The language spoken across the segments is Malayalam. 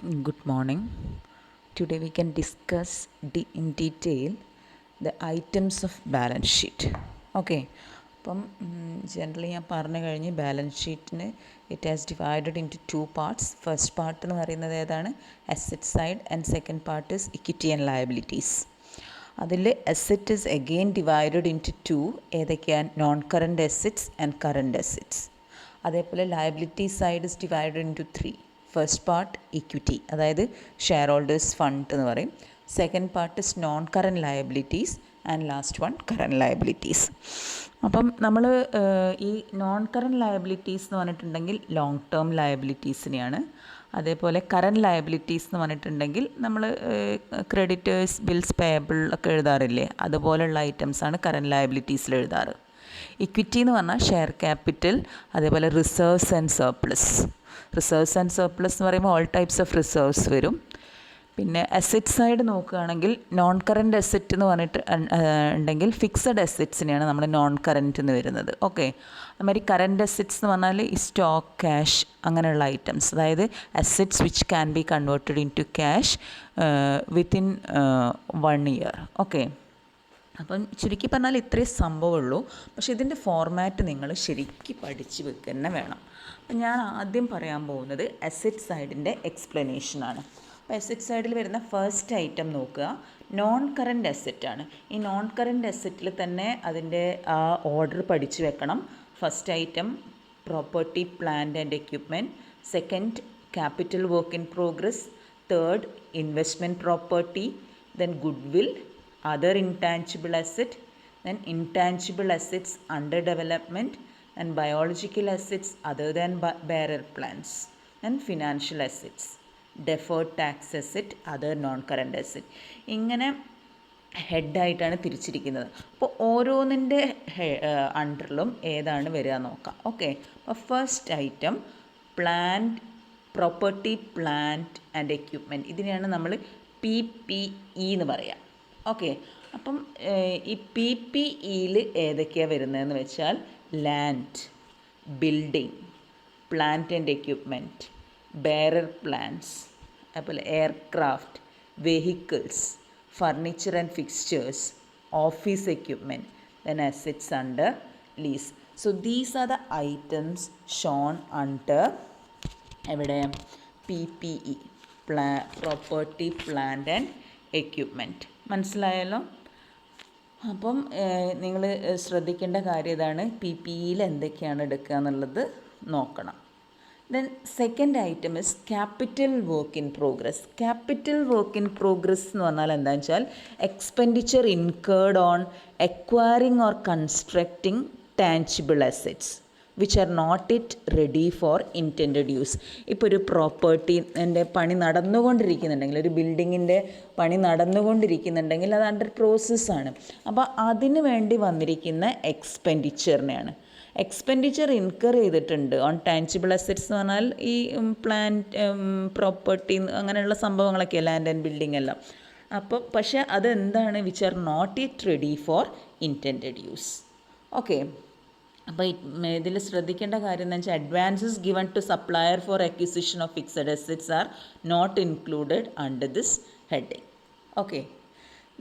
Good morning. Today we can discuss in detail the items of balance sheet. Okay. അപ്പം ജനറലി ഞാൻ പറഞ്ഞു കഴിഞ്ഞ് ബാലൻസ് ഷീറ്റിന് it has divided into 2 parts. First part എന്ന് പറയുന്നത് ഏതാണ്? Asset side and second part is equity and liabilities. അതിൽ asset is again divided into 2. ഏതൊക്കെയാണ്? Non current assets and current assets. അതേപോലെ liability side is divided in to 3. First part equity, അതായത് ഷെയർ ഹോൾഡേഴ്സ് ഫണ്ട് എന്ന് പറയും. Second part is non current liabilities and last one current liabilities. അപ്പം നമ്മൾ ഈ നോൺ കറൻറ്റ് ലയബിലിറ്റീസ് എന്ന് പറഞ്ഞിട്ടുണ്ടെങ്കിൽ ലോങ് ടേം ലയബിലിറ്റീസിനെയാണ്. അതേപോലെ കറൻറ്റ് ലയബിലിറ്റീസ് എന്ന് പറഞ്ഞിട്ടുണ്ടെങ്കിൽ നമ്മൾ ക്രെഡിറ്റേഴ്സ്, ബിൽസ് പേയബിൾ ഒക്കെ എഴുതാറില്ലേ, അതുപോലെയുള്ള ഐറ്റംസാണ് കറൻറ്റ് ലയബിലിറ്റീസിൽ എഴുതാറ്. ഇക്വിറ്റി എന്ന് പറഞ്ഞാൽ ഷെയർ ക്യാപിറ്റൽ, അതേപോലെ reserves and surplus. Reserves and surplus എന്ന് പറയുമ്പോൾ ഓൾ ടൈപ്സ് ഓഫ് റിസർവ്സ് വരും. പിന്നെ അസറ്റ് സൈഡ് നോക്കുകയാണെങ്കിൽ നോൺ കറൻറ്റ് അസറ്റ് എന്ന് പറഞ്ഞിട്ട് ഉണ്ടെങ്കിൽ ഫിക്സഡ് അസറ്റ്സിനെയാണ് നമ്മൾ നോൺ കറൻറ്റ് എന്ന് വരുന്നത്. ഓക്കെ. അതുമാതിരി കറൻറ്റ് അസറ്റ്സ് എന്ന് പറഞ്ഞാൽ ഈ സ്റ്റോക്ക്, ക്യാഷ്, അങ്ങനെയുള്ള ഐറ്റംസ്, അതായത് assets which can be converted into cash within 1 year. Okay. അപ്പം ചുരുക്കി പറഞ്ഞാൽ ഇത്രയും സംഭവമുള്ളൂ. പക്ഷേ ഇതിൻ്റെ ഫോർമാറ്റ് നിങ്ങൾ ശരിക്കും പഠിച്ച് വെക്കുക തന്നെ വേണം. അപ്പം ഞാൻ ആദ്യം പറയാൻ പോകുന്നത് അസറ്റ് സൈഡിൻ്റെ എക്സ്പ്ലനേഷനാണ്. അപ്പോൾ അസറ്റ് സൈഡിൽ വരുന്ന ഫസ്റ്റ് ഐറ്റം നോക്കുക, നോൺ കറൻറ്റ് അസറ്റാണ്. ഈ നോൺ കറൻറ്റ് അസറ്റിൽ തന്നെ അതിൻ്റെ ആ ഓർഡർ പഠിച്ചു വെക്കണം. First item property, plant and equipment. Second capital work in progress. Third investment property. Then good will, other intangible asset, then intangible assets under development, and biological assets other than bearer plants, and financial assets, deferred tax asset, other non-current asset. ഇങ്ങനെ ഹെഡായിട്ടാണ് തിരിച്ചിരിക്കുന്നത്. അപ്പോൾ ഓരോന്നിൻ്റെ അണ്ടറിലും ഏതാണ് വരിക നോക്കാം. ഓക്കെ. അപ്പോൾ first item plant, property, plant and equipment. ഇതിനെയാണ് നമ്മൾ PPE എന്ന് പറയാം. ഓക്കെ. അപ്പം ഈ PPEയിൽ ഏതൊക്കെയാണ് വരുന്നതെന്ന് വെച്ചാൽ land, building, plant and equipment, bearer plants, അതുപോലെ aircraft, vehicles, furniture and fixtures, office equipment, then assets under lease. So these are the items shown under എവിടെ? PPE, property, plant and equipment. മനസ്സിലായല്ലോ? അപ്പം നിങ്ങൾ ശ്രദ്ധിക്കേണ്ട കാര്യം ഇതാണ്, PPEയിൽ എന്തൊക്കെയാണ് എടുക്കുക എന്നുള്ളത് നോക്കണം. Then second item is capital work in progress. Capital work in progress എന്ന് പറഞ്ഞാൽ എന്താണെന്ന് വെച്ചാൽ expenditure incurred on acquiring or constructing tangible assets which are not it ready for intended use. ഇപ്പോൾ ഒരു പ്രോപ്പർട്ടിൻ്റെ പണി നടന്നുകൊണ്ടിരിക്കുന്നുണ്ടെങ്കിൽ, ഒരു ബിൽഡിങ്ങിൻ്റെ പണി നടന്നുകൊണ്ടിരിക്കുന്നുണ്ടെങ്കിൽ അത് അണ്ടർ പ്രോസസ്സാണ്. അപ്പോൾ അതിന് വേണ്ടി വന്നിരിക്കുന്ന എക്സ്പെൻഡിച്ചറിനെയാണ്. എക്സ്പെൻഡിച്ചർ ഇൻകർ ചെയ്തിട്ടുണ്ട് ഓൺ ടാഞ്ചിബിൾ അസറ്റ്സ് എന്ന് പറഞ്ഞാൽ ഈ പ്ലാന്റ്, പ്രോപ്പർട്ടി, അങ്ങനെയുള്ള സംഭവങ്ങളൊക്കെ, ലാൻഡ് ആൻഡ് ബിൽഡിംഗ് എല്ലാം. അപ്പോൾ പക്ഷേ അതെന്താണ്? Which are not it ready for intended use. Okay. അപ്പോൾ ഇതിൽ ശ്രദ്ധിക്കേണ്ട കാര്യം എന്ന് വെച്ചാൽ advances given to supplier for acquisition of fixed assets are not included under this heading. Okay.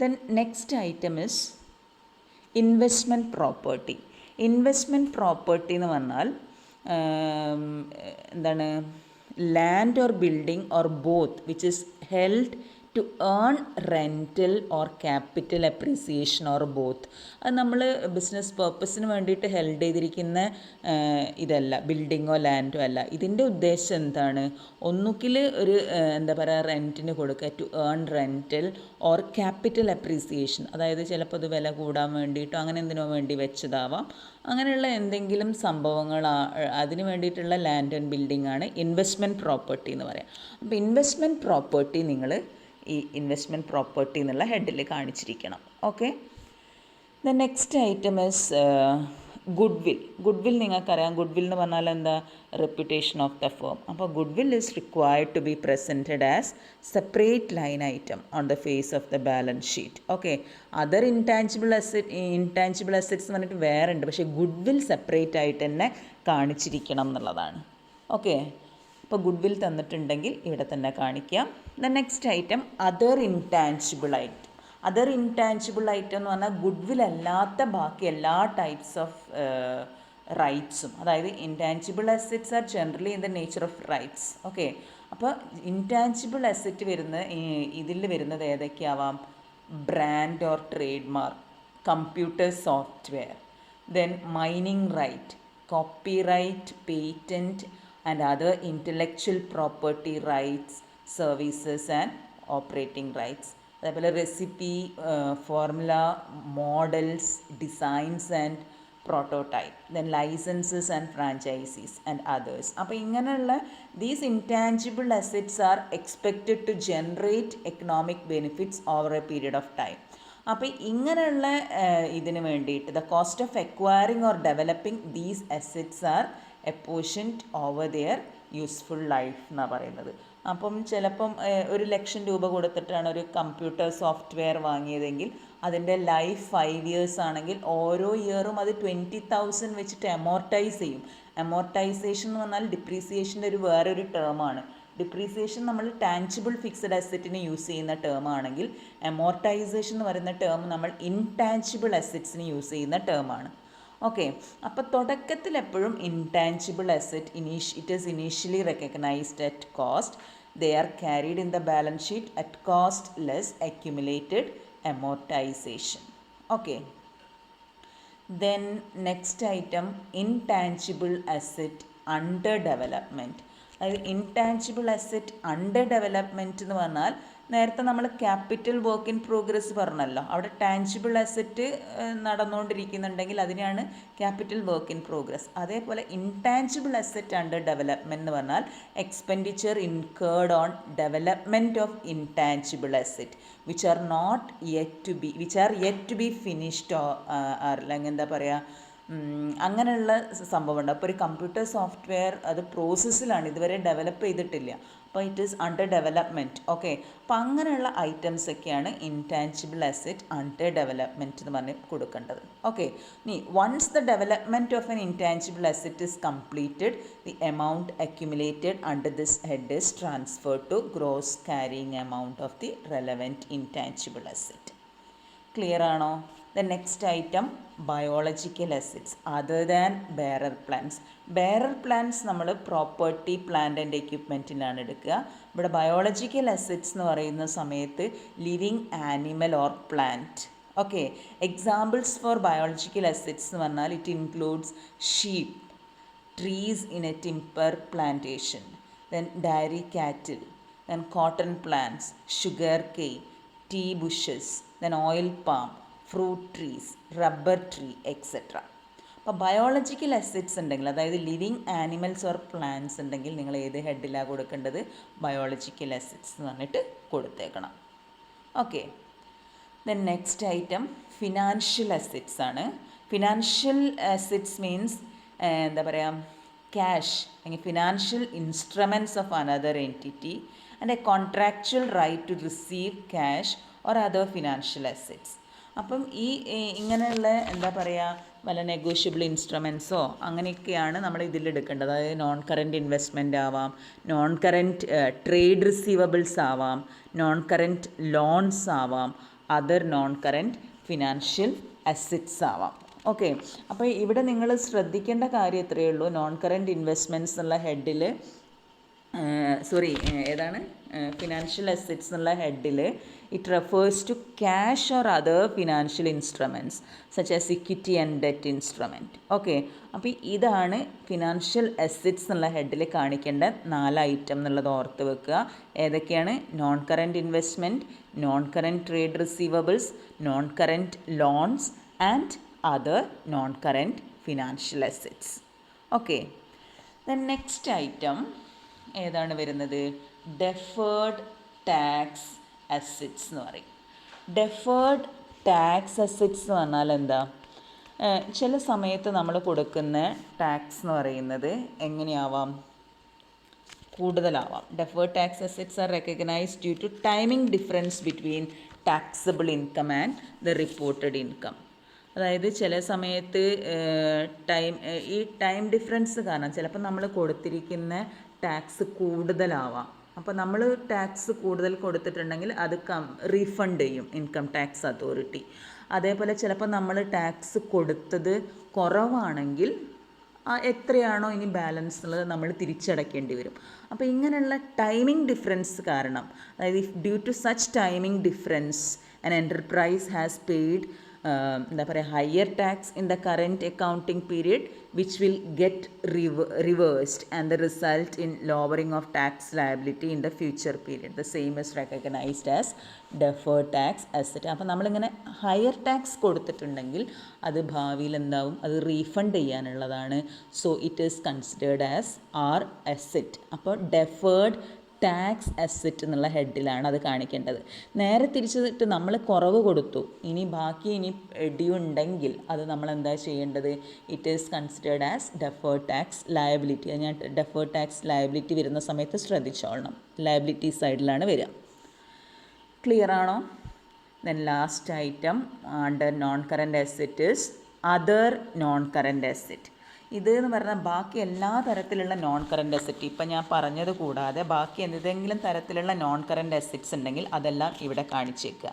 Then next item is investment property. Investment property എന്ന് പറഞ്ഞാൽ എന്താണ്? Land or building or both which is held to earn rental or capital appreciation or both. അത് നമ്മൾ ബിസിനസ് പർപ്പസിന് വേണ്ടിയിട്ട് ഹെൽഡ് ചെയ്തിരിക്കുന്ന ഇതല്ല, ബിൽഡിങ്ങോ ലാൻഡോ അല്ല. ഇതിൻ്റെ ഉദ്ദേശം എന്താണ്? ഒന്നുകിൽ ഒരു എന്താ പറയുക, റെൻറ്റിന് കൊടുക്കുക, to earn rental or capital appreciation, അതായത് ചിലപ്പോൾ അത് വില കൂടാൻ വേണ്ടിയിട്ടോ അങ്ങനെ എന്തിനോ വേണ്ടി വെച്ചതാവാം. അങ്ങനെയുള്ള എന്തെങ്കിലും സംഭവങ്ങൾ, അതിന് വേണ്ടിയിട്ടുള്ള ലാൻഡ് ആൻഡ് ബിൽഡിംഗ് ആണ് ഇൻവെസ്റ്റ്മെൻറ്റ് പ്രോപ്പർട്ടി എന്ന് പറയാം. അപ്പോൾ ഇൻവെസ്റ്റ്മെൻറ്റ് പ്രോപ്പർട്ടി നിങ്ങൾ ഈ ഇൻവെസ്റ്റ്മെൻറ്റ് പ്രോപ്പർട്ടി എന്നുള്ള ഹെഡിൽ കാണിച്ചിരിക്കണം. Okay. The next item is goodwill. Goodwill നിങ്ങൾക്കറിയാം. ഗുഡ് വിൽ എന്ന് പറഞ്ഞാൽ എന്താ? Reputation of the firm. അപ്പോൾ goodwill is required to be presented as separate line item on the face of the balance sheet. Okay. Other intangible assets എന്ന് പറഞ്ഞിട്ട് വേറെ ഉണ്ട്, പക്ഷേ ഗുഡ് വിൽ സെപ്പറേറ്റ് ആയിട്ട് തന്നെ കാണിച്ചിരിക്കണം എന്നുള്ളതാണ്. ഓക്കെ. അപ്പോൾ ഗുഡ് വിൽ തന്നിട്ടുണ്ടെങ്കിൽ ഇവിടെ തന്നെ കാണിക്കാം. The next item other intangible item. Other intangible item എന്ന് പറഞ്ഞാൽ ഗുഡ് വിൽ അല്ലാത്ത ബാക്കി എല്ലാ ടൈപ്സ് ഓഫ് റൈറ്റ്സും, അതായത് intangible assets are generally in the nature of rights. Okay, അപ്പോൾ ഇൻടാഞ്ചിബിൾ അസറ്റ് ഇതിൽ വരുന്നത് ഏതൊക്കെയാവാം? Brand or trademark, computer software, then mining right, copyright, patent and other intellectual property rights, services and operating rights. അതേപോലെ recipe, formula, models, designs and prototype, then licences and franchises and others. അപ്പോൾ ഇങ്ങനെയുള്ള these intangible assets are expected to generate economic benefits over a period of time. അപ്പോൾ ഇങ്ങനെയുള്ള ഇതിന് വേണ്ടിയിട്ട് the cost of acquiring or developing these assets are apportioned over their useful life എന്നാണ് പറയുന്നത്. അപ്പം ചിലപ്പം 1,00,000 രൂപ കൊടുത്തിട്ടാണ് ഒരു കമ്പ്യൂട്ടർ സോഫ്റ്റ്വെയർ വാങ്ങിയതെങ്കിൽ അതിൻ്റെ ലൈഫ് 5 years ആണെങ്കിൽ ഓരോ ഇയറും അത് 20,000 വെച്ചിട്ട് അമോർട്ടൈസ് ചെയ്യും. അമോർട്ടൈസേഷൻ എന്ന് പറഞ്ഞാൽ ഡിപ്രീസിയേഷൻ്റെ വേറൊരു ടേമാണ്. ഡിപ്രീസിയേഷൻ നമ്മൾ ടാഞ്ചിബിൾ ഫിക്സഡ് അസറ്റിന് യൂസ് ചെയ്യുന്ന ടേം ആണെങ്കിൽ അമോർട്ടൈസേഷൻ എന്ന് പറയുന്ന ടേം നമ്മൾ ഇൻടാഞ്ചിബിൾ അസറ്റ്സിന് യൂസ് ചെയ്യുന്ന ടേമാണ്. ഓക്കെ, അപ്പോൾ തുടക്കത്തിൽ എപ്പോഴും intangible asset it is initially recognised at cost. They are carried in the balance sheet at cost less accumulated amortization. Okay, then next item intangible asset under development. അതായത് ഇൻടാഞ്ചിബിൾ അസറ്റ് അണ്ടർ ഡെവലപ്മെൻറ്റ് എന്ന് പറഞ്ഞാൽ നേരത്തെ നമ്മൾ ക്യാപിറ്റൽ വർക്ക് ഇൻ പ്രോഗ്രസ് പറഞ്ഞല്ലോ, അവിടെ ടാഞ്ചിബിൾ അസറ്റ് നടന്നുകൊണ്ടിരിക്കുന്നുണ്ടെങ്കിൽ അതിനെയാണ് ക്യാപിറ്റൽ വർക്ക് ഇൻ പ്രോഗ്രസ്. അതേപോലെ ഇൻടാഞ്ചിബിൾ അസറ്റ് അണ്ടർ ഡെവലപ്മെൻറ്റ് എന്ന് പറഞ്ഞാൽ expenditure incurred on development of intangible asset which are yet to be finished അല്ലെങ്കിൽ എന്താ പറയുക, അങ്ങനെയുള്ള സംഭവമുണ്ട്. അപ്പോൾ ഒരു കമ്പ്യൂട്ടർ സോഫ്റ്റ്വെയർ അത് പ്രോസസ്സിലാണ്, ഇതുവരെ ഡെവലപ്പ് ചെയ്തിട്ടില്ല, അപ്പോൾ it is under development. Okay, അപ്പോൾ അങ്ങനെയുള്ള ഐറ്റംസ് ഒക്കെയാണ് ഇൻടാഞ്ചിബിൾ അസറ്റ് അണ്ടർ ഡെവലപ്മെൻറ്റ് എന്ന് പറഞ്ഞ് കൊടുക്കേണ്ടത്. ഓക്കെ, ഇനി once the development of an intangible asset is completed the amount accumulated under this head is transferred to gross carrying amount of the relevant intangible asset. Clear ആണോ? The next item biological assets other than bearer plants. Bearer plants നമ്മൾ പ്രോപ്പർട്ടി പ്ലാന്റ് ആൻഡ് എക്യുപ്മെൻറ്റിനാണ് എടുക്കുക. ഇവിടെ ബയോളജിക്കൽ അസറ്റ്സ് എന്ന് പറയുന്ന സമയത്ത് living animal or plant. Okay, examples for biological assets എന്ന് പറഞ്ഞാൽ it includes sheep, trees in a timber plantation, then dairy cattle, then cotton plants, sugarcane, tea bushes, then oil palm, fruit trees, rubber tree etcetera. അപ്പോൾ ബയോളജിക്കൽ അസറ്റ്സ് ഉണ്ടെങ്കിൽ, അതായത് ലിവിങ് ആനിമൽസ് ഓർ പ്ലാന്റ്സ് ഉണ്ടെങ്കിൽ നിങ്ങൾ ഏത് ഹെഡിലാണ് കൊടുക്കേണ്ടത്? ബയോളജിക്കൽ അസറ്റ്സ് എന്ന് പറഞ്ഞിട്ട് കൊടുത്തേക്കണം. Okay, then next item financial assets ആണ്. ഫിനാൻഷ്യൽ അസറ്റ്സ് മീൻസ് എന്താ പറയുക, ക്യാഷ് അല്ലെങ്കിൽ financial instruments of another entity and a contractual right to receive cash or other financial assets. അപ്പം ഇങ്ങനെയുള്ള എന്താ പറയുക, വല്ല നെഗോഷ്യബിൾ ഇൻസ്ട്രുമെൻസോ അങ്ങനെയൊക്കെയാണ് നമ്മൾ ഇതിലെടുക്കേണ്ടത്. അതായത് നോൺ കറൻറ്റ് ഇൻവെസ്റ്റ്മെൻ്റ് ആവാം, നോൺ കറൻറ്റ് ട്രേഡ് റിസീവബിൾസ് ആവാം, നോൺ കറൻറ്റ് ലോൺസ് ആവാം, other non current financial assets ആവാം. ഓക്കെ, അപ്പോൾ ഇവിടെ നിങ്ങൾ ശ്രദ്ധിക്കേണ്ട കാര്യം ഇത്രയേ ഉള്ളൂ. നോൺ കറൻറ്റ് ഇൻവെസ്റ്റ്മെൻറ്റ്സ് എന്നുള്ള ഹെഡിൽ ഏതാണ് ഫിനാൻഷ്യൽ അസറ്റ്സ് എന്നുള്ള ഹെഡിൽ it refers to cash or other financial instruments such as equity and debt instrument. Okay, അപ്പോൾ ഇതാണ് ഫിനാൻഷ്യൽ അസറ്റ്സ് എന്നുള്ള ഹെഡിൽ കാണിക്കേണ്ട 4 ഐറ്റം എന്നുള്ളത് ഓർത്ത് വെക്കുക. ഏതൊക്കെയാണ്? Non current investment, non current trade receivables, non current loans and other non current financial assets. Okay, then next item ഏതാണ് വരുന്നത്? ഡെഫേർഡ് ടാക്സ് അസറ്റ്സ് എന്ന് പറയും. ഡെഫേർഡ് ടാക്സ് അസറ്റ്സ് എന്ന് പറഞ്ഞാൽ എന്താ? ചില സമയത്ത് നമ്മൾ കൊടുക്കുന്ന ടാക്സ് എന്ന് പറയുന്നത് എങ്ങനെയാവാം? കൂടുതലാവാം. Deferred tax assets are recognised due to timing difference between taxable income and the reported income. അതായത് ചില സമയത്ത് ഈ ടൈം ഡിഫറൻസ് കാരണം ചിലപ്പോൾ നമ്മൾ കൊടുത്തിരിക്കുന്ന ടാക്സ് കൂടുതലാവാം. അപ്പോൾ നമ്മൾ ടാക്സ് കൂടുതൽ കൊടുത്തിട്ടുണ്ടെങ്കിൽ അത് റീഫണ്ട് ചെയ്യും ഇൻകം ടാക്സ് അതോറിറ്റി. അതേപോലെ ചിലപ്പോൾ നമ്മൾ ടാക്സ് കൊടുത്തത് കുറവാണെങ്കിൽ എത്രയാണോ ഇനി ബാലൻസ് ഉള്ളത് നമ്മൾ തിരിച്ചടയ്ക്കേണ്ടി വരും. അപ്പോൾ ഇങ്ങനെയുള്ള ടൈമിംഗ് ഡിഫറൻസ് കാരണം, അതായത് due to such timing difference an enterprise has paid എന്താ പറയുക higher tax in the current accounting period which will get reversed and the result in lowering of tax liability in the future period. The same is recognised as deferred tax asset. അപ്പോൾ നമ്മളിങ്ങനെ ഹയർ ടാക്സ് കൊടുത്തിട്ടുണ്ടെങ്കിൽ അത് ഭാവിയിൽ എന്താവും, അത് റീഫണ്ട് ചെയ്യാനുള്ളതാണ്. So it is considered as an asset. അപ്പോൾ ഡെഫേർഡ് ടാക്സ് അസറ്റ് എന്നുള്ള ഹെഡിലാണ് അത് കാണിക്കേണ്ടത്. നേരെ തിരിച്ചിട്ട് നമ്മൾ കുറവ് കൊടുത്തു, ഇനി ബാക്കി ഇനി ഡ്യൂ ഉണ്ടെങ്കിൽ അത് നമ്മൾ എന്താ ചെയ്യേണ്ടത്, it is considered as deferred tax liability. അത് ഞാൻ ഡെഫേർഡ് ടാക്സ് ലയബിലിറ്റി വരുന്ന സമയത്ത് ശ്രദ്ധിച്ചോളണം, ലയബിലിറ്റി സൈഡിലാണ് വരിക. ക്ലിയർ ആണോ? Then last item under non current asset is other non current asset. ഇത് എന്ന് പറഞ്ഞാൽ ബാക്കി എല്ലാ തരത്തിലുള്ള നോൺ കറൻറ്റ് അസറ്റ്, ഇപ്പം ഞാൻ പറഞ്ഞത് കൂടാതെ ബാക്കി എന്തെങ്കിലും തരത്തിലുള്ള നോൺ കറൻറ്റ് അസറ്റ്സ് ഉണ്ടെങ്കിൽ അതെല്ലാം ഇവിടെ കാണിച്ചേക്കുക.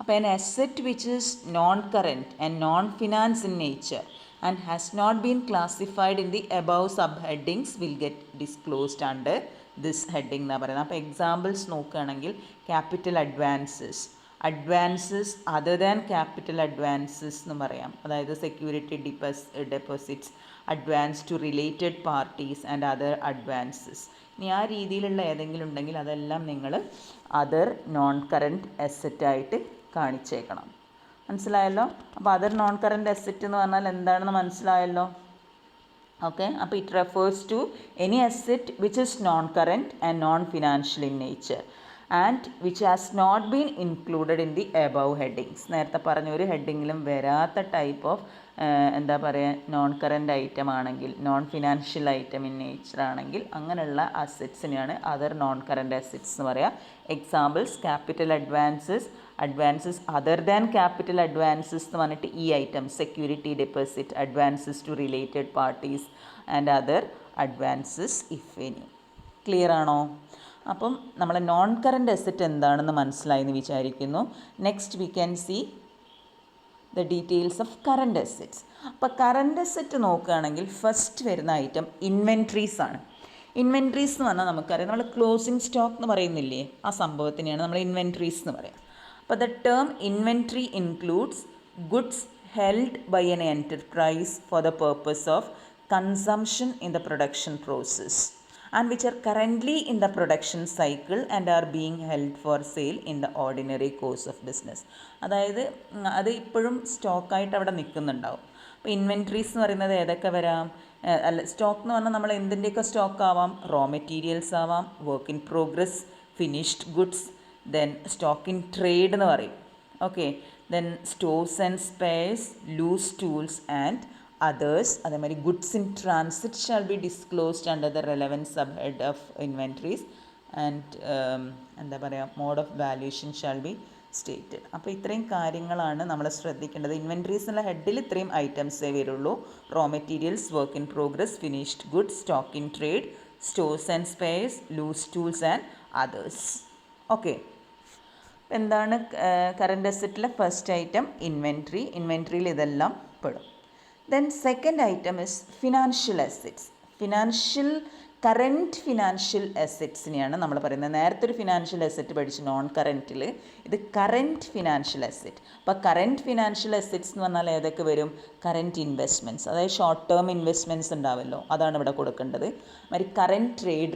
അപ്പോൾ an asset which is non current and non finance in nature and has not been classified in the above subheadings will get disclosed under this heading എന്നാണ് പറയുന്നത്. അപ്പോൾ എക്സാമ്പിൾസ് നോക്കുകയാണെങ്കിൽ capital advances other than capital advances എന്ന് പറയാം. അതായത് security deposits, advance to related parties and other advances. ഇനി ആ രീതിയിലുള്ള ഏതെങ്കിലും ഉണ്ടെങ്കിൽ അതെല്ലാം നിങ്ങൾ അതർ നോൺ കറൻറ്റ് അസറ്റായിട്ട് കാണിച്ചേക്കണം. മനസ്സിലായല്ലോ? അപ്പോൾ അതർ നോൺ കറൻറ്റ് അസറ്റ് എന്ന് പറഞ്ഞാൽ എന്താണെന്ന് മനസ്സിലായല്ലോ? ഓക്കെ. അപ്പോൾ it refers to any asset which is non current and non financial in nature and which has not been included in the above headings. നേരത്തെ പറഞ്ഞ ഒരു ഹെഡിങ്ങിലും വരാത്ത ടൈപ്പ് ഓഫ് എന്താ പറയുക നോൺ കറൻറ്റ് ഐറ്റം ആണെങ്കിൽ, non financial item in nature ആണെങ്കിൽ അങ്ങനെയുള്ള അസറ്റ്സിനെയാണ് അതർ നോൺ കറൻറ്റ് അസറ്റ്സ് എന്ന് പറയുക. Examples capital advances other than capital advances എന്ന് പറഞ്ഞിട്ട് ഈ item security deposit, advances to related parties and other advances if any. Clear ആണോ? അപ്പം നമ്മൾ നോൺ കറൻറ്റ് അസറ്റ് എന്താണെന്ന് മനസ്സിലായി എന്ന് വിചാരിക്കുന്നു. Next we can see the details of current assets. അപ്പോൾ കറൻറ്റ് അസറ്റ് നോക്കുകയാണെങ്കിൽ ഫസ്റ്റ് വരുന്ന ഐറ്റം ഇൻവെൻട്രീസ് ആണ്. ഇൻവെൻട്രീസ് എന്ന് പറഞ്ഞാൽ നമുക്കറിയാം, നമ്മൾ ക്ലോസിംഗ് സ്റ്റോക്ക് എന്ന് പറയുന്നില്ലേ, ആ സംഭവത്തിനെയാണ് നമ്മൾ ഇൻവെൻട്രീസ് എന്ന് പറയുക. അപ്പോൾ the term inventory includes goods held by an enterprise for the purpose of consumption in the production process and which are currently in the production cycle and are being held for sale in the ordinary course of business. അതായത് അത് ഇപ്പോഴും സ്റ്റോക്കായിട്ട് അവിടെ നിൽക്കുന്നുണ്ടാവും. അപ്പോൾ ഇൻവെൻട്രീസ് എന്ന് പറയുന്നത് ഏതൊക്കെ വരാം? സ്റ്റോക്ക് എന്ന് പറഞ്ഞാൽ നമ്മൾ എന്തിൻ്റെയൊക്കെ സ്റ്റോക്ക് ആവാം? റോ മെറ്റീരിയൽസ് ആവാം, work in progress, finished goods, then stock in trade എന്ന് പറയും. Okay. Then stores and spares, loose tools and others. അതേമാതിരി goods in transit shall be disclosed under the relevant sub head of inventories and എന്താ പറയുക mode of valuation shall be stated. അപ്പോൾ ഇത്രയും കാര്യങ്ങളാണ് നമ്മൾ ശ്രദ്ധിക്കേണ്ടത്. ഇൻവെൻട്രീസ് എന്നുള്ള ഹെഡിൽ ഇത്രയും ഐറ്റംസേ വരുള്ളൂ. Raw materials, work in progress, finished goods, stock in trade, stores and spares, loose tools and others. Okay. എന്താണ് കറൻറ്റ് അസറ്റിലെ ഫസ്റ്റ് ഐറ്റം? ഇൻവെൻട്രി. ഇൻവെൻട്രിയിൽ ഇതെല്ലാം പെടും. Then second item is financial assets. Current financial അസറ്റ്സിനെയാണ് നമ്മൾ പറയുന്നത്. നേരത്തെ ഒരു ഫിനാൻഷ്യൽ അസറ്റ് പഠിച്ചു നോൺ കറൻറ്റിൽ, ഇത് കറൻറ്റ് ഫിനാൻഷ്യൽ അസറ്റ്. അപ്പോൾ കറൻറ്റ് ഫിനാൻഷ്യൽ അസറ്റ്സ് എന്ന് പറഞ്ഞാൽ ഏതൊക്കെ വരും? കറൻറ്റ് ഇൻവെസ്റ്റ്മെൻറ്റ്സ്, അതായത് ഷോർട്ട് ടേം ഇൻവെസ്റ്റ്മെൻറ്റ്സ് ഉണ്ടാവുമല്ലോ, അതാണ് ഇവിടെ കൊടുക്കേണ്ടത്. മാതിരി കറൻറ്റ് ട്രേഡ്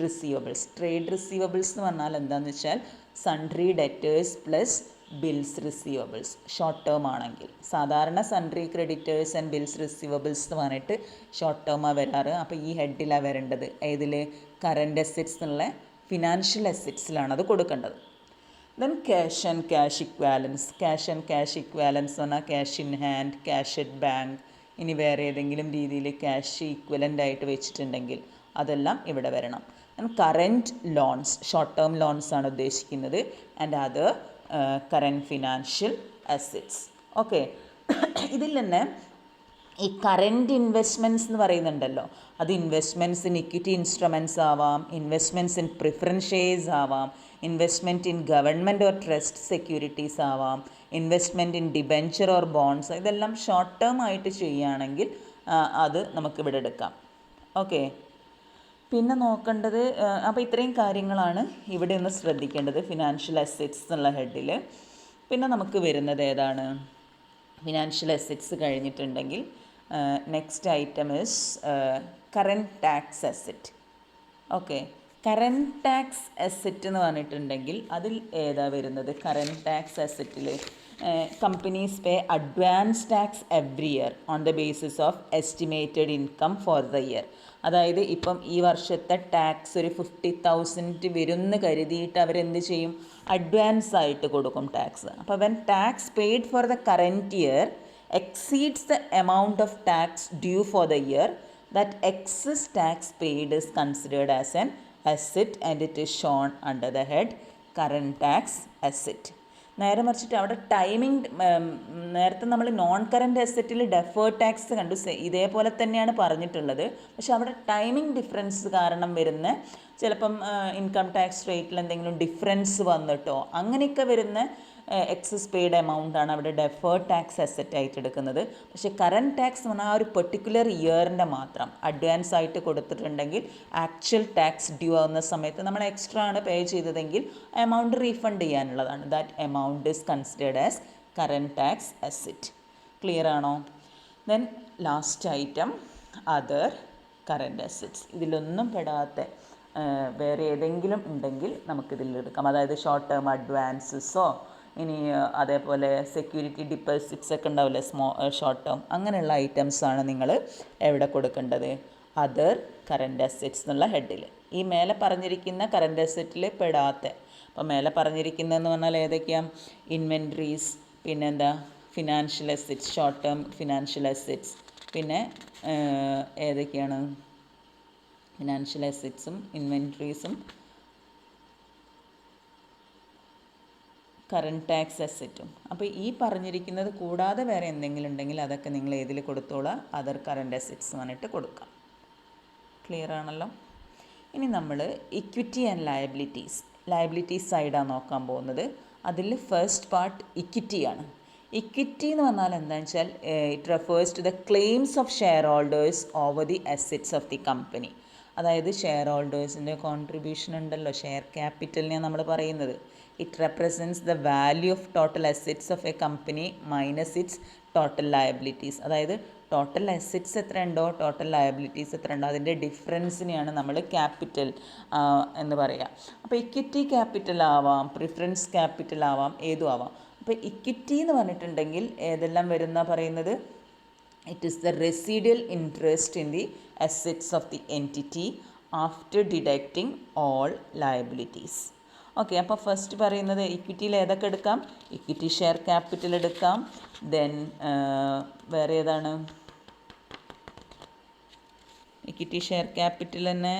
റിസീവബിൾസ് എന്ന് പറഞ്ഞാൽ എന്താണെന്ന് വെച്ചാൽ sundry debtors plus bills receivables, short term ആണെങ്കിൽ. സാധാരണ sundry creditors and bills receivables എന്ന് പറഞ്ഞിട്ട് ഷോർട്ട് ടേമാണ് വരാറ്. അപ്പോൾ ഈ ഹെഡിലാണ് വരേണ്ടത്. ഏതിൽ? കറൻറ്റ് അസറ്റ്സ് എന്നുള്ള ഫിനാൻഷ്യൽ അസറ്റ്സിലാണ് അത് കൊടുക്കേണ്ടത്. Then cash and cash equivalence. Cash and cash equivalence എന്ന് പറഞ്ഞാൽ cash in hand, cash at bank, ഇനി വേറെ ഏതെങ്കിലും രീതിയിൽ ക്യാഷ് ഈക്വലൻ്റ് ആയിട്ട് വെച്ചിട്ടുണ്ടെങ്കിൽ അതെല്ലാം ഇവിടെ വരണം. Current loans, short term loans ആണ് ഉദ്ദേശിക്കുന്നത്. ആൻഡ് അത് കറൻറ്റ് ഫിനാൻഷ്യൽ അസറ്റ്സ്. ഓക്കെ. ഇതിൽ തന്നെ ഈ കറൻറ്റ് ഇൻവെസ്റ്റ്മെൻറ്റ്സ് എന്ന് പറയുന്നുണ്ടല്ലോ, അത് ഇൻവെസ്റ്റ്മെൻറ്റ്സ് ഇൻ ഇക്വിറ്റി ഇൻസ്ട്രുമെൻറ്റ്സ് ആവാം, ഇൻവെസ്റ്റ്മെൻറ്റ്സ് ഇൻ പ്രിഫറൻസ് ഷെയർസ് ആവാം, investment in government or trust securities ആവാം, investment in debenture or bonds, ഇതെല്ലാം ഷോർട്ട് ടേം ആയിട്ട് ചെയ്യുകയാണെങ്കിൽ അത് നമുക്കിവിടെ എടുക്കാം. ഓക്കെ, പിന്നെ നോക്കേണ്ടത്, അപ്പോൾ ഇത്രയും കാര്യങ്ങളാണ് ഇവിടെ ഒന്ന് ശ്രദ്ധിക്കേണ്ടത് ഫിനാൻഷ്യൽ അസറ്റ്സ് എന്നുള്ള ഹെഡിൽ. പിന്നെ നമുക്ക് വരുന്നത് ഏതാണ്? ഫിനാൻഷ്യൽ അസറ്റ്സ് കഴിഞ്ഞിട്ടുണ്ടെങ്കിൽ next item is current tax asset. Okay, current tax asset എന്ന് പറഞ്ഞിട്ടുണ്ടെങ്കിൽ അതിൽ ഏതാ വരുന്നത്? കറൻറ്റ് ടാക്സ് അസറ്റിൽ companies pay advance tax every year on the basis of estimated income for the year. അതായത് ഇപ്പം ഈ വർഷത്തെ ടാക്സ് ഒരു 50,000 വരുമെന്ന് കരുതിയിട്ട് അവരെന്ത് ചെയ്യും? അഡ്വാൻസ് ആയിട്ട് കൊടുക്കും ടാക്സ്. അപ്പോൾ when tax paid for the current year exceeds the amount of tax due for the year, that excess tax paid is considered as an asset and it is shown under the head current tax asset. നേരെ മറിച്ചിട്ട് അവിടെ ടൈമിംഗ്, നേരത്തെ നമ്മൾ നോൺ കറൻറ്റ് അസറ്റിൽ ഡെഫേർഡ് ടാക്സ് കണ്ടു, ഇതേപോലെ തന്നെയാണ് പറഞ്ഞിട്ടുള്ളത്. പക്ഷെ അവിടെ ടൈമിംഗ് ഡിഫറൻസ് കാരണം വരുന്ന ചിലപ്പം ഇൻകം ടാക്സ് റേറ്റിൽ എന്തെങ്കിലും ഡിഫറൻസ് വന്നിട്ടോ അങ്ങനെയൊക്കെ വരുന്ന എക്സസ് പെയ്ഡ് എമൗണ്ട് ആണ് അവിടെ ഡെഫേർഡ് ടാക്സ് അസറ്റ് ആയിട്ട് എടുക്കുന്നത്. പക്ഷേ കറൻറ്റ് ടാക്സ് എന്ന് പറഞ്ഞാൽ ആ ഒരു പെർട്ടിക്കുലർ ഇയറിൻ്റെ മാത്രം അഡ്വാൻസ് ആയിട്ട് കൊടുത്തിട്ടുണ്ടെങ്കിൽ ആക്ച്വൽ ടാക്സ് ഡ്യൂ ആവുന്ന സമയത്ത് നമ്മൾ എക്സ്ട്രാ ആണ് പേ ചെയ്തതെങ്കിൽ എമൗണ്ട് റീഫണ്ട് ചെയ്യാനുള്ളതാണ്. That amount is considered as current tax asset. Clear ആണോ? Then last item other current assets. ഇതിലൊന്നും പെടാത്ത വേറെ ഏതെങ്കിലും ഉണ്ടെങ്കിൽ നമുക്കിതിലെടുക്കാം. അതായത് ഷോർട്ട് ടേം അഡ്വാൻസസോ ഇനി അതേപോലെ സെക്യൂരിറ്റി ഡിപ്പോസിറ്റ്സ് ഒക്കെ ഉണ്ടാവില്ലേ, ഷോർട്ട് ടേം, അങ്ങനെയുള്ള ഐറ്റംസാണ് നിങ്ങൾ എവിടെ കൊടുക്കേണ്ടത്? അതർ കറൻറ്റ് അസറ്റ്സ് എന്നുള്ള ഹെഡിൽ. ഈ മേലെ പറഞ്ഞിരിക്കുന്ന കറൻറ്റ് അസറ്റിൽ പെടാത്ത, അപ്പോൾ മേലെ പറഞ്ഞിരിക്കുന്നതെന്ന് പറഞ്ഞാൽ ഏതൊക്കെയാണ്? ഇൻവെൻട്രീസ്, പിന്നെന്താ financial assets, short term financial assets, പിന്നെ ഏതൊക്കെയാണ്? ഫിനാൻഷ്യൽ അസറ്റ്സും ഇൻവെൻട്രീസും കറൻറ്റ് ടാക്സ് അസറ്റും. അപ്പോൾ ഈ പറഞ്ഞിരിക്കുന്നത് കൂടാതെ വേറെ എന്തെങ്കിലും ഉണ്ടെങ്കിൽ അതൊക്കെ നിങ്ങൾ ഏതിൽ കൊടുത്തോളാം? അതർ കറൻറ്റ് അസറ്റ്സ് പറഞ്ഞിട്ട് കൊടുക്കാം. ക്ലിയർ ആണല്ലോ? ഇനി നമ്മൾ ഇക്വിറ്റി ആൻഡ് ലയബിലിറ്റീസ് സൈഡാണ് നോക്കാൻ പോകുന്നത്. അതിൽ ഫസ്റ്റ് പാർട്ട് ഇക്വിറ്റിയാണ്. ഇക്വിറ്റി എന്ന് പറഞ്ഞാൽ എന്താണെന്ന് വെച്ചാൽ it refers to the claims of share holders over the assets of the company. അതായത് ഷെയർ ഹോൾഡേഴ്സിൻ്റെ കോൺട്രിബ്യൂഷൻ ഉണ്ടല്ലോ, ഷെയർ ക്യാപിറ്റലിനെയാണ് നമ്മൾ പറയുന്നത്. It represents the value of total assets of a company minus its total liabilities. അതായത് ടോട്ടൽ അസറ്റ്സ് എത്ര ഉണ്ടോ ടോട്ടൽ ലയബിലിറ്റീസ് എത്ര ഉണ്ടോ അതിൻ്റെ ഡിഫറൻസിനെയാണ് നമ്മൾ ക്യാപിറ്റൽ എന്ന് പറയുക. അപ്പോൾ ഇക്വിറ്റി ക്യാപിറ്റൽ ആവാം, പ്രിഫറൻസ് ക്യാപിറ്റൽ ആവാം, ഏതും ആവാം. അപ്പോൾ ഇക്വിറ്റി എന്ന് പറഞ്ഞിട്ടുണ്ടെങ്കിൽ ഏതെല്ലാം വരുന്ന പറയുന്നത്? It is the residual interest in the assets of the entity after deducting all liabilities. Okay, അപ്പോൾ ഫസ്റ്റ് പറയുന്നത് ഇക്വിറ്റിയിൽ ഏതൊക്കെ എടുക്കാം? ഇക്വിറ്റി ഷെയർ ക്യാപിറ്റൽ എടുക്കാം. ദെൻ വേറെ ഏതാണ്? ഇക്വിറ്റി ഷെയർ ക്യാപിറ്റൽ തന്നെ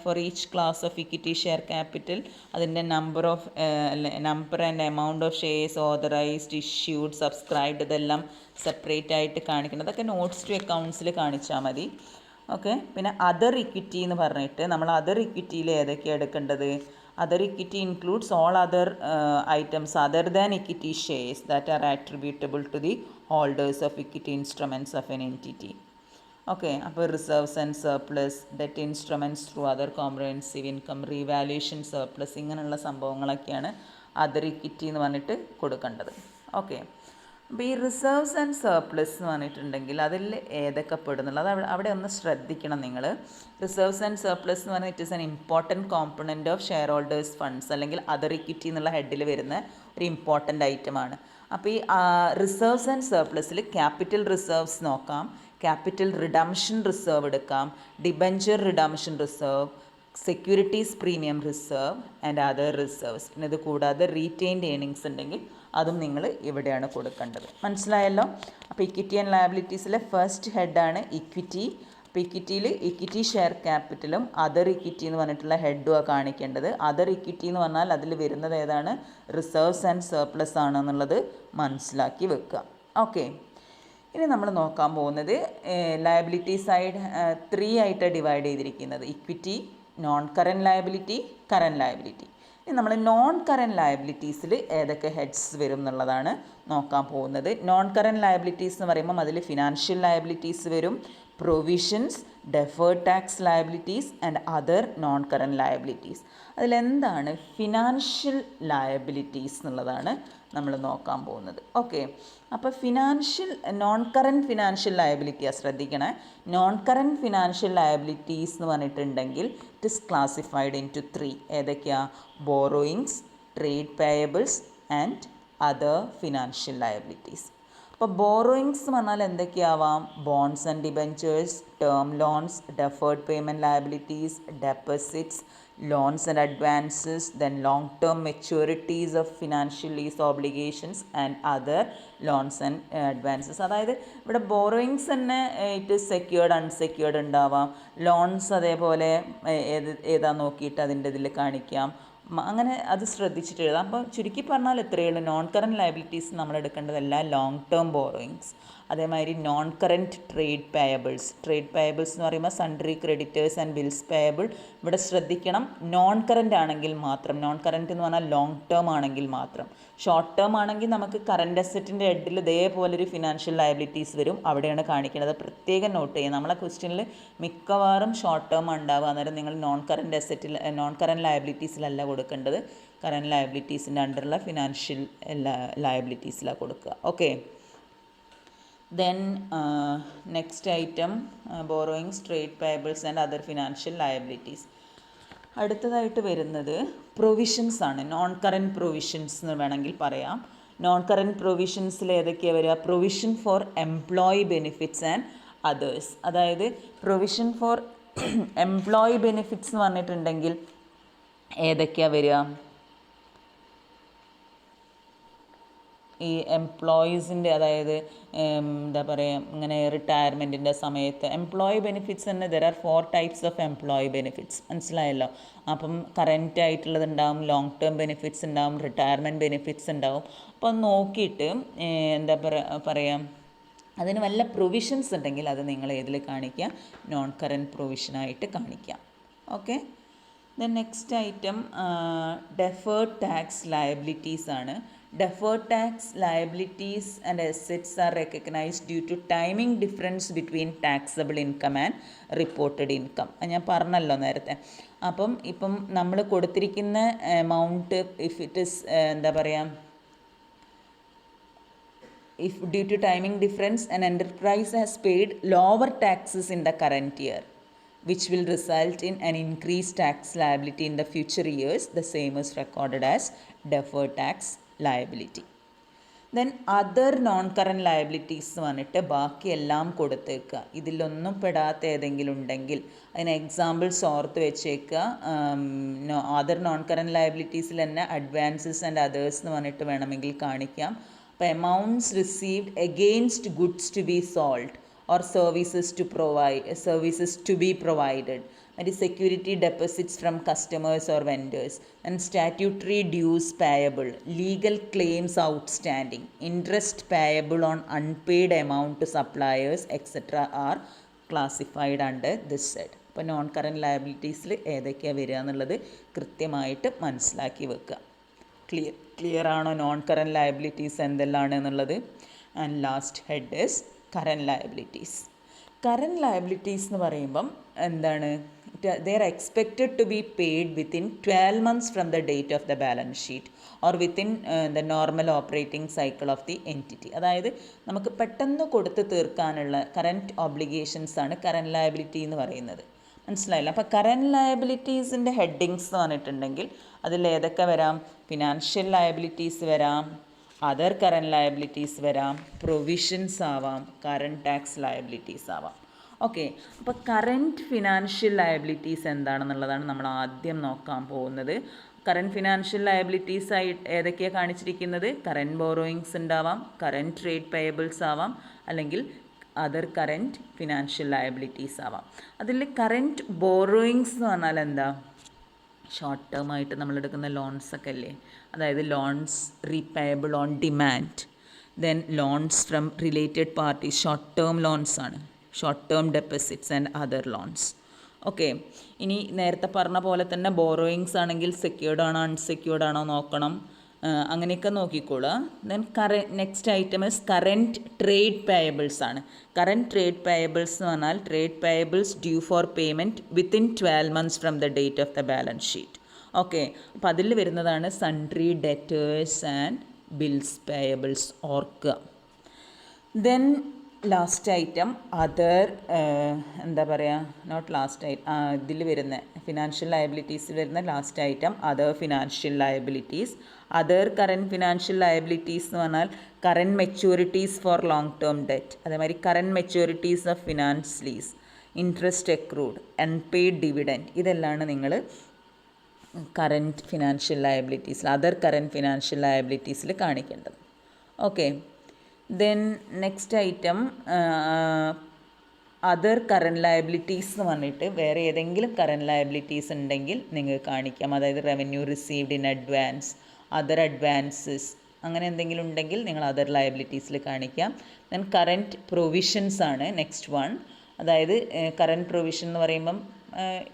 for each class of equity share capital അതിൻ്റെ number and amount of shares authorised, issued, subscribed, ഇതെല്ലാം സെപ്പറേറ്റ് ആയിട്ട് കാണിക്കണം. അതൊക്കെ നോട്ട്സ് ടു അക്കൗണ്ട്സിൽ കാണിച്ചാൽ മതി. ഓക്കെ, പിന്നെ അതർ ഇക്വിറ്റി എന്ന് പറഞ്ഞിട്ട് നമ്മൾ അതർ ഇക്വിറ്റിയിൽ ഏതൊക്കെയാണ് എടുക്കേണ്ടത്? Other equity includes all other items other than equity shares that are attributable to the holders of equity instruments of an entity. Okay, അപ്പോൾ reserves and surplus, debt instruments through other comprehensive income, revaluation surplus, ഇങ്ങനെയുള്ള സംഭവങ്ങളൊക്കെയാണ് അതർ ഇക്വിറ്റി എന്ന് പറഞ്ഞിട്ട് കൊടുക്കേണ്ടത്. ഓക്കെ, അപ്പോൾ ഈ റിസർവ്സ് ആൻഡ് സർപ്ലസ് എന്ന് പറഞ്ഞിട്ടുണ്ടെങ്കിൽ അതിൽ ഏതൊക്കെ പെടുന്നുള്ളത് അവിടെ ഒന്ന് ശ്രദ്ധിക്കണം നിങ്ങൾ. റിസർവ്സ് ആൻഡ് സർപ്ലസ് എന്ന് പറഞ്ഞാൽ it is an important component of share holders funds, അല്ലെങ്കിൽ അതർ ഇക്വിറ്റി എന്നുള്ള ഹെഡിൽ വരുന്ന ഒരു ഇമ്പോർട്ടൻ്റ് ഐറ്റമാണ്. അപ്പോൾ ഈ റിസർവ്സ് ആൻഡ് സർപ്ലസിൽ ക്യാപിറ്റൽ റിസർവ്സ് നോക്കാം, ക്യാപിറ്റൽ റിഡംഷൻ റിസർവ് എടുക്കാം, debenture redemption reserve, securities premium reserve and other reserves. പിന്നെ ഇത് കൂടാതെ റീറ്റെയിൻഡ് ഏണിങ്സ് ഉണ്ടെങ്കിൽ അതും നിങ്ങൾ ഇവിടെയാണ് കൊടുക്കേണ്ടത്. മനസ്സിലായല്ലോ? അപ്പോൾ ഇക്വിറ്റി ആൻഡ് ലയബിലിറ്റീസിലെ ഫസ്റ്റ് ഹെഡാണ് ഇക്വിറ്റി. അപ്പോൾ ഇക്വിറ്റിയിൽ ഇക്വിറ്റി ഷെയർ ക്യാപിറ്റലും അതർ ഇക്വിറ്റി എന്ന് പറഞ്ഞിട്ടുള്ള ഹെഡുമാണ് കാണിക്കേണ്ടത്. അതർ ഇക്വിറ്റി എന്ന് പറഞ്ഞാൽ അതിൽ വരുന്നത് ഏതാണ്? റിസർവ്സ് ആൻഡ് സർപ്ലസ് ആണെന്നുള്ളത് മനസ്സിലാക്കി വെക്കുക. ഓക്കെ, ഇനി നമ്മൾ നോക്കാൻ പോകുന്നത് ലയബിലിറ്റി സൈഡ് 3 ആയിട്ട് ഡിവൈഡ് ചെയ്തിരിക്കുന്നത്: equity, non current liability, current liability. ഇനി നമ്മൾ നോൺ കറൻറ്റ് ലയബിലിറ്റീസിൽ ഏതൊക്കെ ഹെഡ്സ് വരും എന്നുള്ളതാണ് നോക്കാൻ പോകുന്നത്. നോൺ കറൻറ്റ് ലയബിലിറ്റീസ് എന്ന് പറയുമ്പം അതിൽ ഫിനാൻഷ്യൽ ലയബിലിറ്റീസ് വരും, provisions, deferred tax liabilities and other non current liabilities. അതിലെന്താണ് ഫിനാൻഷ്യൽ ലയബിലിറ്റീസ് എന്നുള്ളതാണ് നമ്മൾ നോക്കാൻ പോകുന്നത്. ഓക്കെ, അപ്പോൾ നോൺ കറൻറ്റ് ഫിനാൻഷ്യൽ ലയബിലിറ്റിയാണ് ശ്രദ്ധിക്കണേ. നോൺ കറൻറ്റ് ഫിനാൻഷ്യൽ ലയബിലിറ്റീസ് എന്ന് പറഞ്ഞിട്ടുണ്ടെങ്കിൽ it is classified in to 3. ഏതൊക്കെയാണ്? Borrowings, trade payables and other financial liabilities. അപ്പോൾ ബോറോയിങ്സ് എന്ന് പറഞ്ഞാൽ എന്തൊക്കെയാവാം? Bonds and debentures, term loans, deferred payment liabilities, deposits, loans and advances, then long term maturities of financial lease obligations and other loans and advances. അതായത് ഇവിടെ ബോറോയിങ്സ് തന്നെ ഇറ്റ് സെക്യൂർഡ്, അൺസെക്യൂർഡ് ഉണ്ടാവാം. ലോൺസ് അതേപോലെ ഏതാ നോക്കിയിട്ട് അതിൻ്റെ ഇതിൽ കാണിക്കാം. അങ്ങനെ അത് ശ്രദ്ധിച്ചിട്ട് എഴുതാം. അപ്പോൾ ചുരുക്കി പറഞ്ഞാൽ എത്രയേ ഉള്ളൂ, നോൺ കറൻറ്റ് ലയബിലിറ്റീസ് നമ്മൾ എടുക്കേണ്ടതെല്ലാം ലോങ് ടേം ബോറോയിങ്സ്. അതേമാതിരി നോൺ കറൻറ്റ് ട്രേഡ് പേയബിൾസ് എന്ന് പറയുമ്പോൾ sundry creditors and bills payable. ഇവിടെ ശ്രദ്ധിക്കണം, നോൺ കറൻറ്റ് ആണെങ്കിൽ മാത്രം. നോൺ കറൻറ്റ് എന്ന് പറഞ്ഞാൽ ലോങ് ടേം ആണെങ്കിൽ മാത്രം. ഷോർട്ട് ടേം ആണെങ്കിൽ നമുക്ക് കറൻറ്റ് അസറ്റിൻ്റെ ഹെഡിൽ ഇതേപോലൊരു ഫിനാൻഷ്യൽ ലയബിലിറ്റീസ് വരും, അവിടെയാണ് കാണിക്കുന്നത്. പ്രത്യേകം നോട്ട് ചെയ്യുക. നമ്മളെ ക്വസ്റ്റ്യനിൽ മിക്കവാറും ഷോർട്ട് ടേം ഉണ്ടാവുക. അന്നേരം നിങ്ങൾ നോൺ കറൻറ്റ് ലയബിലിറ്റീസിലല്ല കൊടുക്കേണ്ടത്, കറൻറ്റ് ലയബിലിറ്റീസിൻ്റെ അണ്ടറുള്ള ഫിനാൻഷ്യൽ ലയബിലിറ്റീസിലാണ് കൊടുക്കുക. Okay, then next item, borrowings, trade payables and other financial liabilities. അടുത്തതായിട്ട് വരുന്നത് പ്രൊവിഷൻസ് ആണ്. നോൺ കറൻറ്റ് പ്രൊവിഷൻസ് എന്ന് വേണമെങ്കിൽ പറയാം. നോൺ കറൻറ്റ് പ്രൊവിഷൻസിൽ ഏതൊക്കെയാണ് വരിക? Provision for employee benefits and others. അതായത് പ്രൊവിഷൻ ഫോർ എംപ്ലോയി ബെനിഫിറ്റ്സ് എന്ന് പറഞ്ഞിട്ടുണ്ടെങ്കിൽ ഏതൊക്കെയാണ് വരിക? ഈ എംപ്ലോയീസിൻ്റെ, അതായത് എന്താ പറയുക, ഇങ്ങനെ റിട്ടയർമെൻറ്റിൻ്റെ സമയത്ത് എംപ്ലോയി ബെനിഫിറ്റ്സ് തന്നെ there are 4 types of employee benefits. മനസ്സിലായല്ലോ? അപ്പം കറൻറ്റ് ആയിട്ടുള്ളത് ഉണ്ടാവും, ലോങ് ടേം ബെനിഫിറ്റ്സ് ഉണ്ടാവും, റിട്ടയർമെൻറ്റ് ബെനിഫിറ്റ്സ് ഉണ്ടാവും. അപ്പോൾ നോക്കിയിട്ട് എന്താ പറയുക, അതിന് വല്ല പ്രൊവിഷൻസ് ഉണ്ടെങ്കിൽ അത് നിങ്ങൾ ഏതിൽ കാണിക്കുക? നോൺ കറൻറ്റ് പ്രൊവിഷനായിട്ട് കാണിക്കാം. Okay, then next item deferred tax liabilities ആണ്. Deferred tax liabilities and assets are recognized due to timing difference between taxable income and reported income. ഞാൻ പറഞ്ഞല്ലോ നേരത്തെ. ഇപ്പം നമ്മൾ കൊടുത്തിരിക്കുന്ന എമൗണ്ട് ഇഫ് ഇറ്റ് ഇസ് എന്താ പറയുക, if due to timing difference an enterprise has paid lower taxes in the current year, which will result in an increased tax liability in the future years, the same is recorded as deferred tax liability. Then other non current liabilities എന്ന് പറഞ്ഞിട്ട് ബാക്കിയെല്ലാം കൊടുത്തേക്കുക. ഇതിലൊന്നും പെടാത്ത ഏതെങ്കിലും ഉണ്ടെങ്കിൽ അതിന് എക്സാമ്പിൾസ് ഓർത്ത് വെച്ചേക്കുക. അതർ നോൺ കറൻറ്റ് ലയബിലിറ്റീസിൽ തന്നെ അഡ്വാൻസസ് ആൻഡ് അതേഴ്സ് എന്ന് പറഞ്ഞിട്ട് വേണമെങ്കിൽ കാണിക്കാം. അപ്പോൾ amounts received against goods to be sold or services to be provided, that is security deposits from customers or vendors, and statutory dues payable, legal claims outstanding, interest payable on unpaid amount to suppliers, etc. are classified under this head. അപ്പോൾ നോൺ കറൻറ്റ് ലയബിലിറ്റീസിൽ ഏതൊക്കെയാണ് വരിക എന്നുള്ളത് കൃത്യമായിട്ട് മനസ്സിലാക്കി വെക്കുക. ക്ലിയർ ആണോ നോൺ കറൻറ്റ് ലയബിലിറ്റീസ് എന്തെല്ലാണ് എന്നുള്ളത്? And last head is current liabilities. Current liabilities എന്ന് പറയുമ്പം എന്താണ്? they are expected to be paid within 12 months from the date of the balance sheet or within the normal operating cycle of the entity. അതായത് നമുക്ക് പെട്ടെന്ന് കൊടുത്ത് തീർക്കാനുള്ള കറൻറ്റ് ഒബ്ലിഗേഷൻസ് ആണ് കറൻറ്റ് ലയബിലിറ്റി എന്ന് പറയുന്നത്. മനസ്സിലായില്ല? അപ്പോൾ കറൻറ്റ് ലയബിലിറ്റീസിൻ്റെ ഹെഡിങ്സ് എന്ന് പറഞ്ഞിട്ടുണ്ടെങ്കിൽ അതിൽ ഏതൊക്കെ വരാം? ഫിനാൻഷ്യൽ ലയബിലിറ്റീസ് വരാം, അതർ കറൻറ്റ് ലയബിലിറ്റീസ് വരാം, പ്രൊവിഷൻസ് ആവാം, കറൻറ്റ് ടാക്സ് ലയബിലിറ്റീസ് ആവാം. ഓക്കെ, അപ്പോൾ കറൻറ്റ് ഫിനാൻഷ്യൽ ലയബിലിറ്റീസ് എന്താണെന്നുള്ളതാണ് നമ്മൾ ആദ്യം നോക്കാൻ പോകുന്നത്. കറൻറ്റ് ഫിനാൻഷ്യൽ ലയബിലിറ്റീസ് ആയി ഏതൊക്കെയാണ് കാണിച്ചിരിക്കുന്നത്? കറൻറ്റ് ബോറോയിങ്സ് ഉണ്ടാവാം, കറൻറ്റ് ട്രേഡ് പേയബിൾസ് ആവാം, അല്ലെങ്കിൽ അതർ കറൻറ്റ് ഫിനാൻഷ്യൽ ലയബിലിറ്റീസ് ആവാം. അതിൽ കറൻറ്റ് ബോറോയിങ്സ് എന്ന് പറഞ്ഞാൽ എന്താ? ഷോർട്ട് ടേം ആയിട്ട് നമ്മളെടുക്കുന്ന ലോൺസൊക്കെ അല്ലേ, അതായത് loans repayable on demand, then loans from related parties, short term loans ആണ്, short term deposits and other loans. Okay, ഇനി നേരത്തെ പറഞ്ഞ പോലെ തന്നെ ബോറോയിങ്സ് ആണെങ്കിൽ സെക്യൂർഡ് ആണോ അൺസെക്യൂർഡ് ആണോ നോക്കണം, അങ്ങനെയൊക്കെ നോക്കിക്കോളുക. Then next item is current trade payables ആണ്. കറൻറ്റ് ട്രേഡ് പേയബിൾസ് എന്ന് പറഞ്ഞാൽ trade payables due for payment within 12 months from the date of the balance sheet. Okay, അപ്പോൾ അതിൽ വരുന്നതാണ് sundry debtors and bills payables, ഓർക്കുക. ദെൻ ലാസ്റ്റ് ഐറ്റം അതർ, എന്താ പറയുക, നോട്ട് ലാസ്റ്റ് ഇതിൽ വരുന്ന ഫിനാൻഷ്യൽ ലയബിലിറ്റീസിൽ വരുന്ന last item other financial liabilities. Other current financial liabilities എന്ന് പറഞ്ഞാൽ current maturities for long term debt, അതേമാതിരി current maturities of finance lease, interest accrued, unpaid dividend, ഇതെല്ലാം നിങ്ങൾ കറൻറ്റ് ഫിനാൻഷ്യൽ ലയബിലിറ്റീസിൽ, അതർ കറൻറ്റ് ഫിനാൻഷ്യൽ ലയബിലിറ്റീസിൽ കാണിക്കേണ്ടത്. Okay, then next item other current liabilities എന്ന് പറഞ്ഞിട്ട് വേറെ ഏതെങ്കിലും കറൻറ്റ് ലയബിലിറ്റീസ് ഉണ്ടെങ്കിൽ നിങ്ങൾക്ക് കാണിക്കാം. അതായത് revenue received in advance, other advances, അങ്ങനെ എന്തെങ്കിലും ഉണ്ടെങ്കിൽ നിങ്ങൾ അതർ ലയബിലിറ്റീസിൽ കാണിക്കാം. ദെൻ കറൻറ്റ് പ്രൊവിഷൻസ് ആണ് നെക്സ്റ്റ് വൺ. അതായത് കറൻറ്റ് പ്രൊവിഷൻ എന്ന് പറയുമ്പം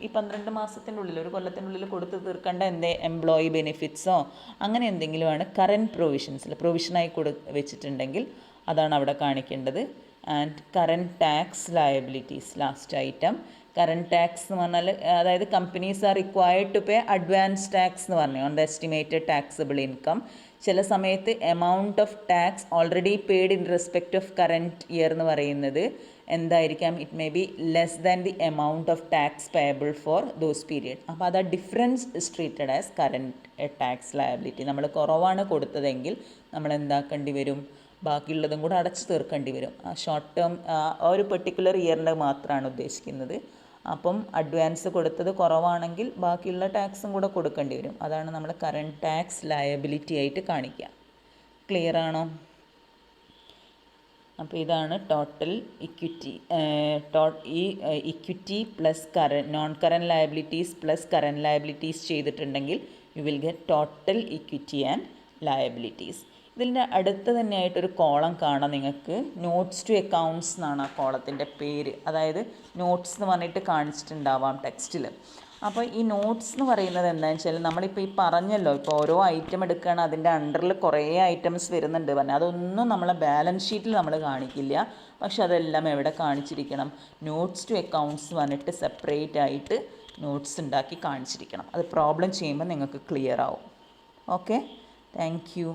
ഈ 12 മാസത്തിൻ്റെ ഉള്ളിൽ, ഒരു കൊല്ലത്തിൻ്റെ ഉള്ളിൽ കൊടുത്ത് തീർക്കേണ്ട എംപ്ലോയി ബെനിഫിറ്റ്സോ അങ്ങനെ എന്തെങ്കിലുമാണ് കറൻറ്റ് പ്രൊവിഷൻസിൽ പ്രൊവിഷനായി വെച്ചിട്ടുണ്ടെങ്കിൽ അതാണ് അവിടെ കാണിക്കേണ്ടത്. And current tax liabilities, last item. Current tax എന്ന് പറഞ്ഞാൽ അതായത് companies are required to pay advance tax എന്ന് പറഞ്ഞു on the estimated taxable income. ചില സമയത്ത് amount of tax already paid in respect of current year എന്ന് പറയുന്നത് എന്തായിരിക്കാം, it may be less than the amount of tax payable for those period. അപ്പോൾ അത് difference is treated as current tax liability. നമ്മൾ കുറവാണ് കൊടുത്തതെങ്കിൽ നമ്മൾ എന്താക്കേണ്ടി വരും, ബാക്കിയുള്ളതും കൂടെ അടച്ചു തീർക്കേണ്ടി വരും. ആ ഷോർട്ട് ടേം ആ ഒരു പെർട്ടിക്കുലർ ഇയറിൻ്റെ മാത്രമാണ് ഉദ്ദേശിക്കുന്നത്. അപ്പം അഡ്വാൻസ് കൊടുത്തത് കുറവാണെങ്കിൽ ബാക്കിയുള്ള ടാക്സും കൂടെ കൊടുക്കേണ്ടി വരും. അതാണ് നമ്മൾ കറൻറ്റ് ടാക്സ് ലയബിലിറ്റി ആയിട്ട് കാണിക്കുക. ക്ലിയർ ആണോ? അപ്പോൾ ഇതാണ് ടോട്ടൽ ഇക്വിറ്റി. ഈ equity plus non current liabilities plus current liabilities ചെയ്തിട്ടുണ്ടെങ്കിൽ you will get total equity and liabilities. ഇതിൻ്റെ അടുത്ത് തന്നെയായിട്ടൊരു കോളം കാണാം നിങ്ങൾക്ക്, നോട്ട്സ് ടു അക്കൗണ്ട്സ് എന്നാണ് ആ കോളത്തിൻ്റെ പേര്. അതായത് നോട്ട്സ് എന്ന് പറഞ്ഞിട്ട് കാണിച്ചിട്ടുണ്ടാവാം ടെക്സ്റ്റിൽ. അപ്പോൾ ഈ നോട്ട്സ് എന്ന് പറയുന്നത് എന്താണെന്ന് വെച്ചാൽ നമ്മളിപ്പോൾ ഈ പറഞ്ഞല്ലോ, ഇപ്പോൾ ഓരോ ഐറ്റം എടുക്കുകയാണ് അതിൻ്റെ അണ്ടറിൽ കുറേ ഐറ്റംസ് വരുന്നുണ്ട് പറഞ്ഞാൽ അതൊന്നും നമ്മളെ ബാലൻസ് ഷീറ്റിൽ നമ്മൾ കാണിക്കില്ല. പക്ഷെ അതെല്ലാം എവിടെ കാണിച്ചിരിക്കണം, നോട്ട്സ് ടു അക്കൗണ്ട്സ് പറഞ്ഞിട്ട് സെപ്പറേറ്റ് ആയിട്ട് നോട്ട്സ് ഉണ്ടാക്കി കാണിച്ചിരിക്കണം. അത് പ്രോബ്ലം ചെയ്യുമ്പോൾ നിങ്ങൾക്ക് ക്ലിയർ ആവും. Okay, thank you.